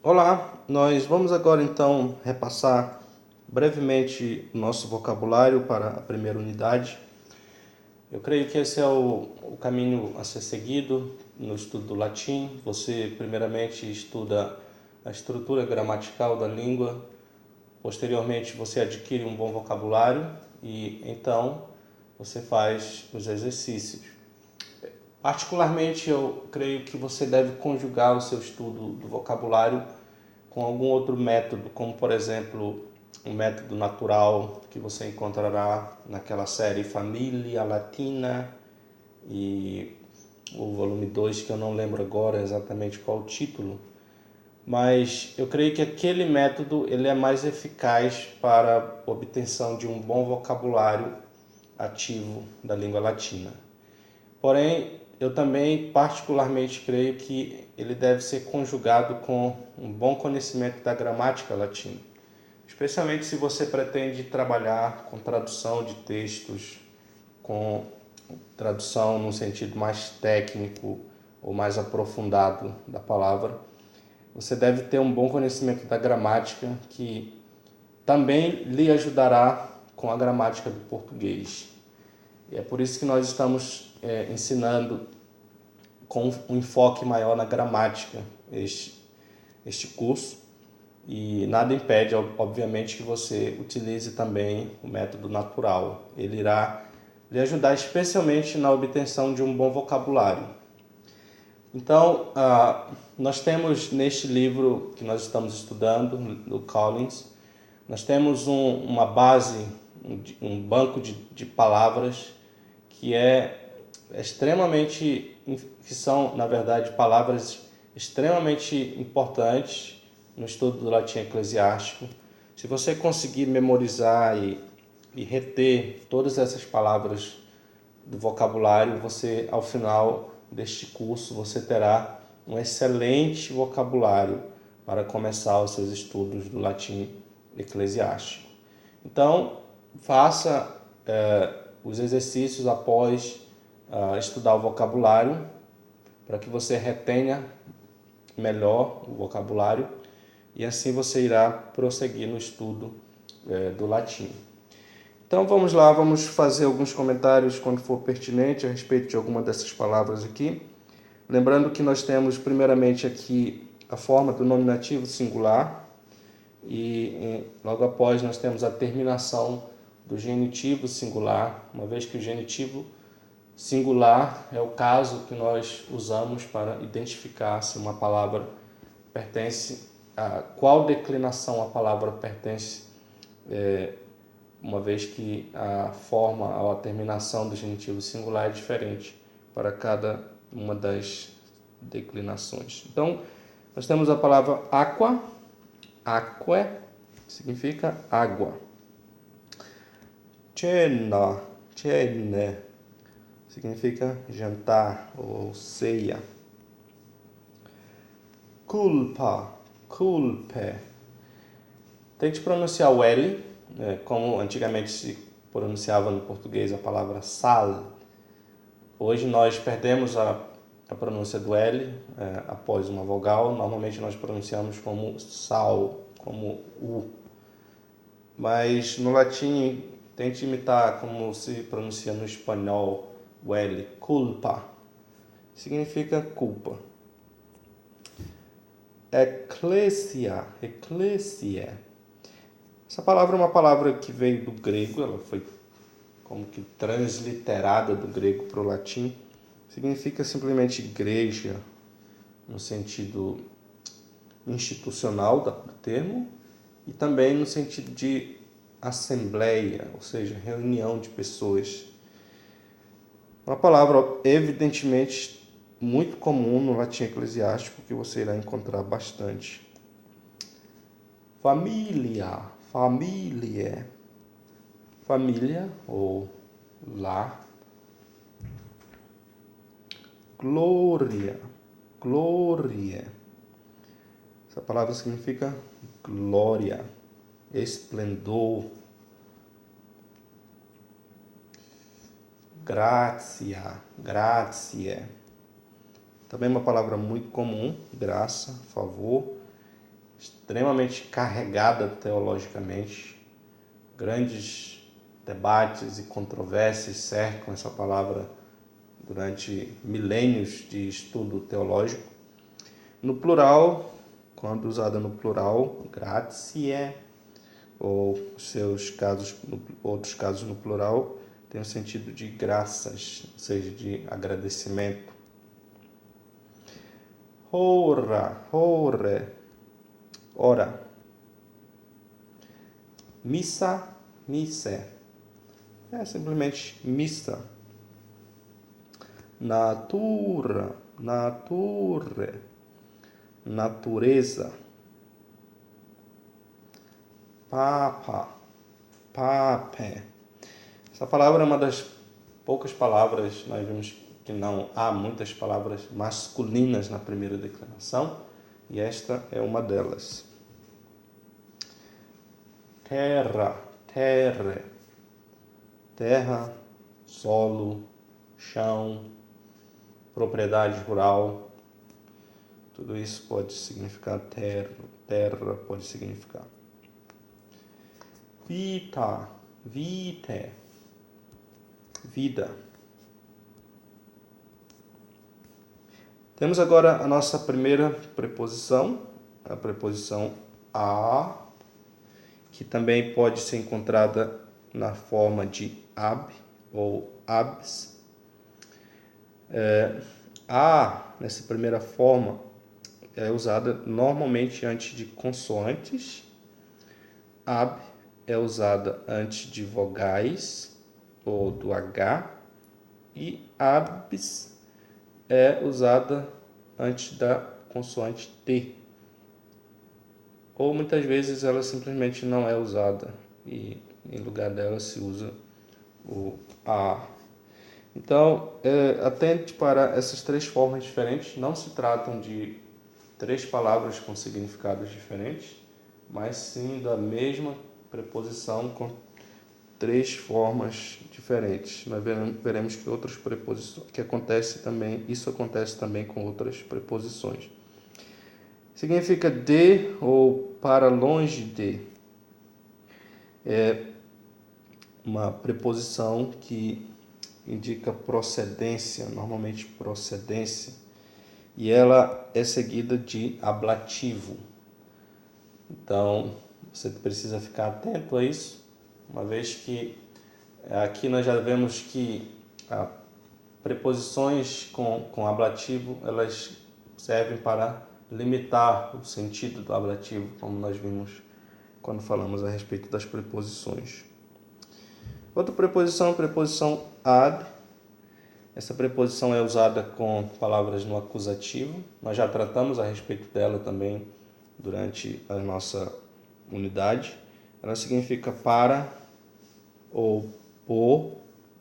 Olá, nós vamos agora então repassar brevemente o nosso vocabulário para a primeira unidade. Eu creio que esse é o caminho a ser seguido no estudo do latim. Você primeiramente estuda a estrutura gramatical da língua, posteriormente você adquire um bom vocabulário e então você faz os exercícios. Particularmente, eu creio que você deve conjugar o seu estudo do vocabulário com algum outro método, como por exemplo, um método natural que você encontrará naquela série Família Latina e o volume 2, que eu não lembro agora exatamente qual o título, mas eu creio que aquele método ele é mais eficaz para a obtenção de um bom vocabulário ativo da língua latina. Porém, eu também particularmente creio que ele deve ser conjugado com um bom conhecimento da gramática latina, especialmente se você pretende trabalhar com tradução de textos, com tradução no sentido mais técnico ou mais aprofundado da palavra. Você deve ter um bom conhecimento da gramática que também lhe ajudará com a gramática do português. E é por isso que nós estamos ensinando com um enfoque maior na gramática este curso. E nada impede, obviamente, que você utilize também o método natural. Ele irá lhe ajudar especialmente na obtenção de um bom vocabulário. Então, nós temos neste livro que nós estamos estudando, do Collins, nós temos uma base, um banco de palavras que que são, na verdade, palavras extremamente importantes no estudo do latim eclesiástico. Se você conseguir memorizar e reter todas essas palavras do vocabulário, você, ao final deste curso, você terá um excelente vocabulário para começar os seus estudos do latim eclesiástico. Então, faça os exercícios após estudar o vocabulário, para que você retenha melhor o vocabulário e assim você irá prosseguir no estudo do latim. Então vamos lá, vamos fazer alguns comentários quando for pertinente a respeito de alguma dessas palavras aqui. Lembrando que nós temos primeiramente aqui a forma do nominativo singular e logo após nós temos a terminação do genitivo singular, uma vez que o genitivo singular é o caso que nós usamos para identificar se uma palavra pertence a qual declinação a palavra pertence, uma vez que a forma ou a terminação do genitivo singular é diferente para cada uma das declinações. Então, nós temos a palavra aqua, aquae, significa água. Cena, cene, significa jantar ou ceia. Culpa, culpe. Tente pronunciar o L, como antigamente se pronunciava no português a palavra sal. Hoje nós perdemos a pronúncia do L após uma vogal. Normalmente nós pronunciamos como sal, como U. Mas no latim, tente imitar como se pronuncia no espanhol o L, culpa. Significa culpa. Ecclesia, ecclesia. Essa palavra é uma palavra que veio do grego, ela foi como que transliterada do grego para o latim. Significa simplesmente igreja, no sentido institucional do termo, e também no sentido de assembleia, ou seja, reunião de pessoas. Uma palavra evidentemente muito comum no latim eclesiástico, que você irá encontrar bastante. Família, família, família ou lar. Glória, glória. Essa palavra significa glória, esplendor. Gratia, grazie. Também uma palavra muito comum, graça, favor. extremamente carregada teologicamente. Grandes debates e controvérsias cercam essa palavra durante milênios de estudo teológico. No plural, quando usada no plural, gratiae, ou outros casos no plural, tem o sentido de graças, ou seja, de agradecimento. Ora. Missa, mise. É simplesmente missa. Nature. Natureza. Pape. Essa palavra é uma das poucas palavras, nós vimos que não há muitas palavras masculinas na primeira declinação, e esta é uma delas. Terra, solo, chão, propriedade rural, tudo isso pode significar terra pode significar. Vita, vitae, vida. Temos agora a nossa primeira preposição, a preposição a, que também pode ser encontrada na forma de ab ou abs. A, nessa primeira forma, é usada normalmente antes de consoantes. Ab é usada antes de vogais ou do H. E abs é usada antes da consoante T. Ou muitas vezes ela simplesmente não é usada e em lugar dela se usa o A. Então, atente para essas três formas diferentes. Não se tratam de três palavras com significados diferentes, mas sim da mesma preposição com três formas diferentes. Nós veremos que outras preposições, isso acontece também com outras preposições. Significa de ou para longe de. É uma preposição que indica procedência, normalmente procedência, e ela é seguida de ablativo. Então, você precisa ficar atento a isso, uma vez que aqui nós já vemos que preposições com ablativo, elas servem para limitar o sentido do ablativo, como nós vimos quando falamos a respeito das preposições. Outra preposição é a preposição ad. Essa preposição é usada com palavras no acusativo. Nós já tratamos a respeito dela também durante a nossa unidade. Ela significa para, ou por,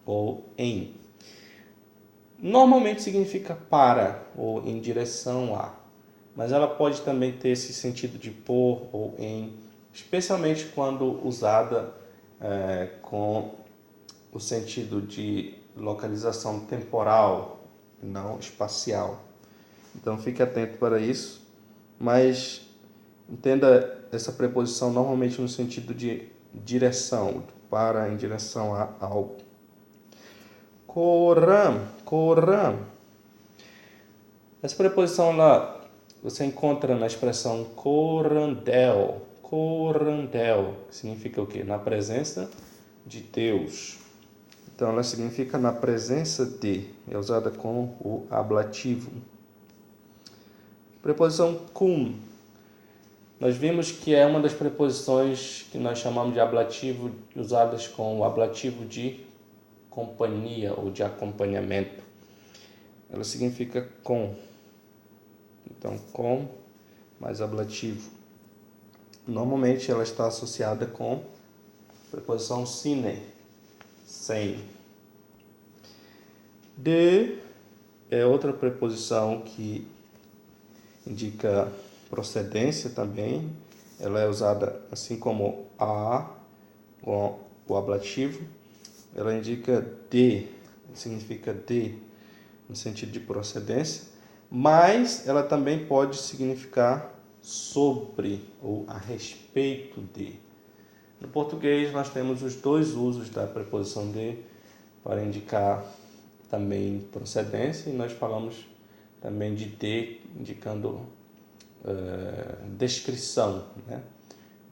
ou em. Normalmente significa para, ou em direção a. Mas ela pode também ter esse sentido de por ou em, especialmente quando usada com o sentido de localização temporal, não espacial. Então fique atento para isso, mas entenda essa preposição normalmente no sentido de direção, para em direção a algo. Coram. Essa preposição lá você encontra na expressão corandel, que significa o quê? Na presença de Deus. Então, ela significa na presença de, é usada com o ablativo. Preposição cum. Nós vimos que é uma das preposições que nós chamamos de ablativo, usadas com o ablativo de companhia ou de acompanhamento. Ela significa com. Então, com mais ablativo. Normalmente ela está associada com a preposição sine, sem. De é outra preposição que indica procedência também. Ela é usada assim como a, com o ablativo. Ela indica de, significa de, no sentido de procedência, mas ela também pode significar sobre ou a respeito de. No português, nós temos os dois usos da preposição de para indicar também procedência, e nós falamos também de indicando descrição, né?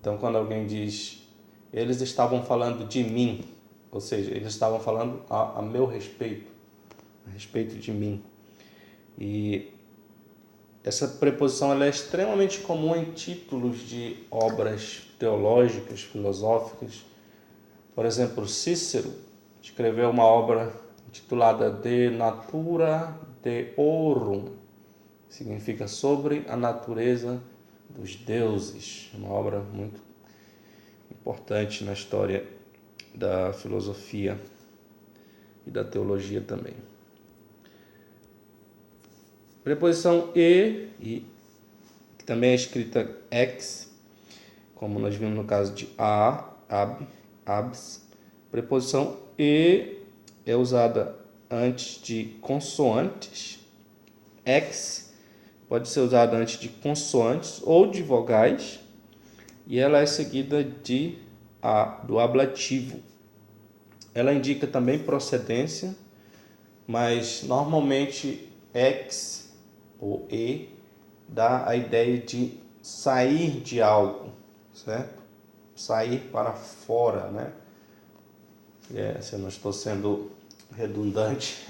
Então, quando alguém diz, eles estavam falando de mim, ou seja, eles estavam falando a meu respeito, a respeito de mim. E essa preposição ela é extremamente comum em títulos de obras teológicas, filosóficas. Por exemplo, Cícero escreveu uma obra intitulada De Natura Deorum, que significa sobre a natureza dos deuses. Uma obra muito importante na história da filosofia e da teologia também. Preposição e, que também é escrita ex, como nós vimos no caso de abs. Preposição e é usada antes de consoantes. Ex pode ser usada antes de consoantes ou de vogais, e ela é seguida do ablativo. Ela indica também procedência, mas normalmente ex ou e dá a ideia de sair de algo, certo? Sair para fora, né? Se eu não estou sendo redundante,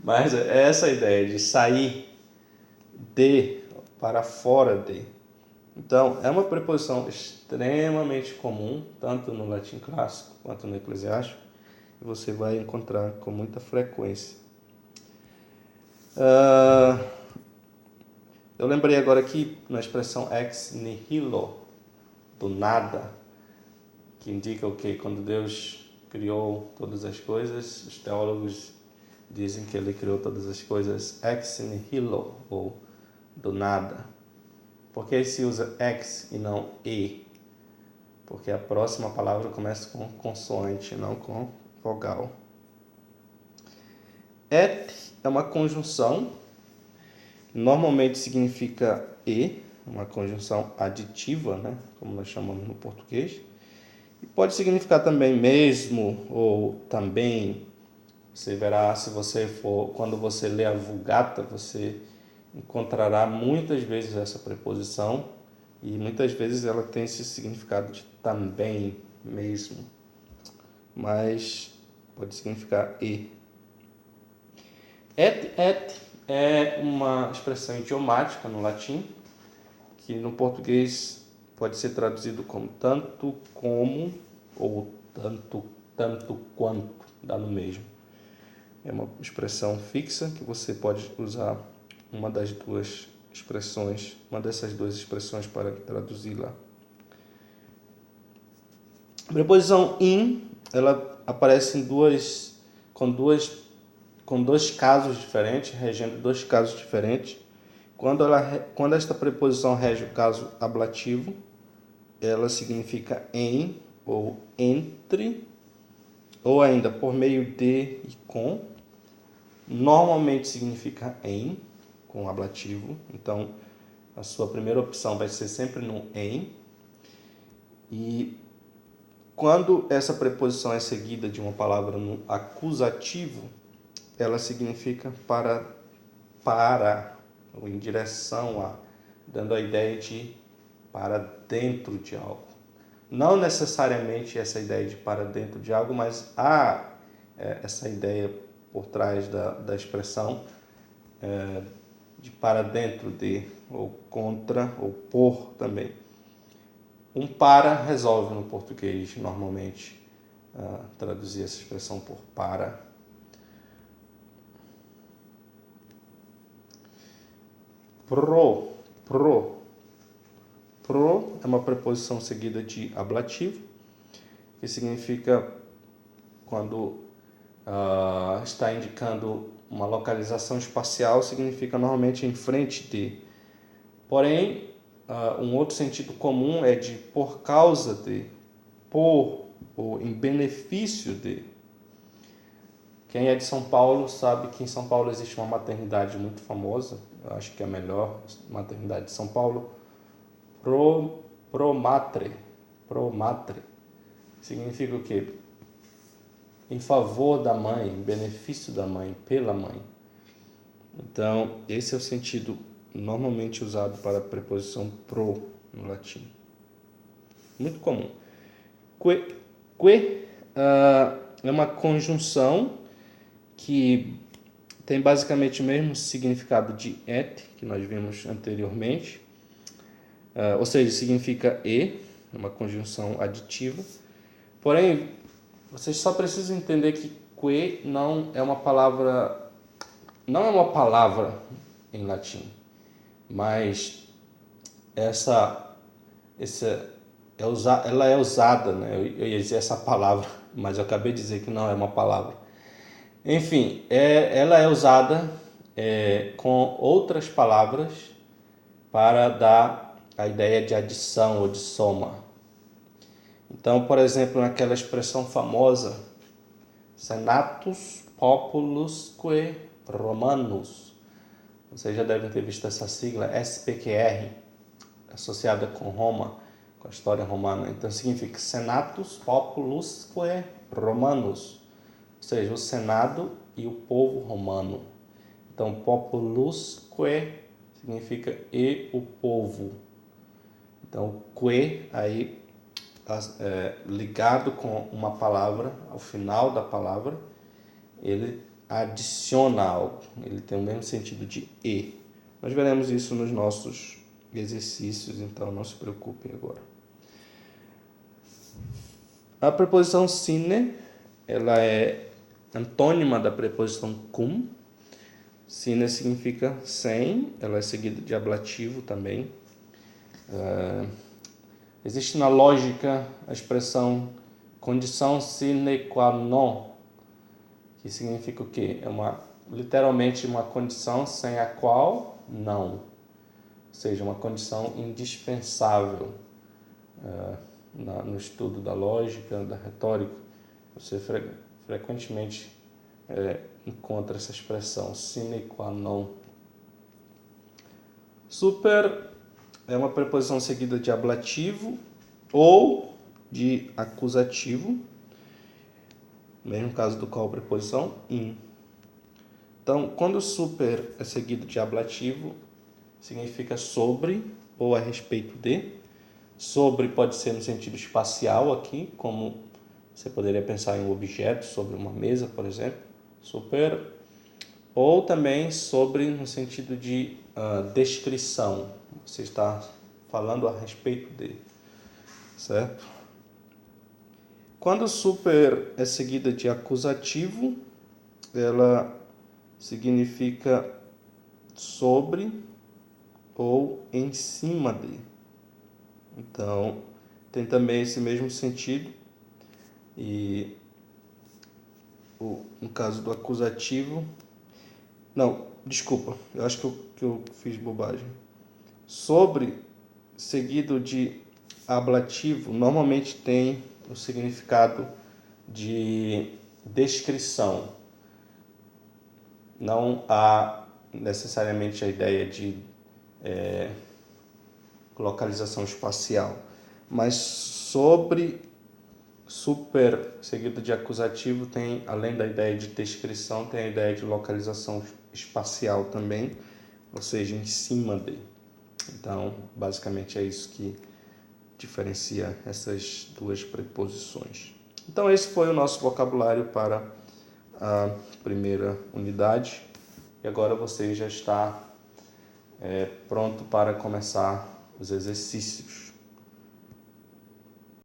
mas é essa a ideia de sair de para fora de. Então, é uma preposição extremamente comum, tanto no latim clássico quanto no eclesiástico, e você vai encontrar com muita frequência. Eu lembrei agora aqui na expressão ex nihilo, do nada, que indica o quê? Quando Deus criou todas as coisas, os teólogos dizem que ele criou todas as coisas ex nihilo, ou do nada. Por que se usa ex e não e? Porque a próxima palavra começa com consoante, não com vogal. Et é uma conjunção, normalmente significa e, uma conjunção aditiva, né? Como nós chamamos no português. E pode significar também mesmo ou também. Você verá, quando você lê a Vulgata, você encontrará muitas vezes essa preposição, e muitas vezes ela tem esse significado de também, mesmo, mas pode significar e. Et é uma expressão idiomática no latim, que no português pode ser traduzido como tanto como ou tanto quanto, dá no mesmo. É uma expressão fixa que você pode usar uma dessas duas expressões para traduzi-la. A preposição in, ela aparece com dois casos diferentes, regendo dois casos diferentes. Quando esta preposição rege o caso ablativo, ela significa em ou entre, ou ainda por meio de e com. Normalmente significa em, com ablativo. Então, a sua primeira opção vai ser sempre no em. E quando essa preposição é seguida de uma palavra no acusativo, ela significa para, ou em direção a, dando a ideia de para dentro de algo. Não necessariamente essa ideia de para dentro de algo, mas há essa ideia por trás da expressão de para dentro de, ou contra, ou por também. Um para resolve no português, normalmente, traduzir essa expressão por para. Pro é uma preposição seguida de ablativo, que significa quando está indicando uma localização espacial, significa normalmente em frente de. Porém, um outro sentido comum é de por causa de, por ou em benefício de. Quem é de São Paulo sabe que em São Paulo existe uma maternidade muito famosa, eu acho que é a melhor maternidade de São Paulo, Promatre. Promatre. Significa o quê? Em favor da mãe, em benefício da mãe, pela mãe. Então, esse é o sentido normalmente usado para a preposição pro no latim. Muito comum. Que é uma conjunção que tem basicamente o mesmo significado de et, que nós vimos anteriormente. Ou seja, significa e, uma conjunção aditiva. Porém, vocês só precisam entender que que não é uma palavra em latim, mas ela é usada, né? Eu ia dizer essa palavra, mas eu acabei de dizer que não é uma palavra. Enfim, ela é usada com outras palavras para dar a ideia de adição ou de soma. Então, por exemplo, naquela expressão famosa, Senatus Populusque Romanus. Vocês já devem ter visto essa sigla, SPQR, associada com Roma, com a história romana. Então, significa Senatus Populusque Romanus, ou seja, o Senado e o povo romano. Então, Populusque significa e o povo. Então, que aí ligado com uma palavra, ao final da palavra, ele adiciona algo, ele tem o mesmo sentido de e. Nós veremos isso nos nossos exercícios, então não se preocupem agora. A preposição sine, ela é antônima da preposição cum. Sine significa sem, ela é seguida de ablativo também. Existe na lógica a expressão condição sine qua non, que significa o quê? Literalmente uma condição sem a qual não, ou seja, uma condição indispensável. No estudo da lógica, da retórica, você frequentemente encontra essa expressão sine qua non. Super é uma preposição seguida de ablativo ou de acusativo, mesmo caso do qual preposição in. Então, quando o super é seguido de ablativo, significa sobre ou a respeito de. Sobre pode ser no sentido espacial aqui, como você poderia pensar em um objeto, sobre uma mesa, por exemplo, super. Ou também sobre no sentido de descrição, você está falando a respeito dele, certo? Quando super é seguida de acusativo, ela significa sobre ou em cima de. Então, tem também esse mesmo sentido. E no caso do acusativo... Não, desculpa, eu acho que eu fiz bobagem. Sobre, seguido de ablativo, normalmente tem o significado de descrição. Não há necessariamente a ideia de localização espacial, mas sobre, super, seguido de acusativo, tem, além da ideia de descrição, tem a ideia de localização espacial também, ou seja, em cima de. Então, basicamente é isso que diferencia essas duas preposições. Então, esse foi o nosso vocabulário para a primeira unidade. E agora você já está pronto para começar os exercícios.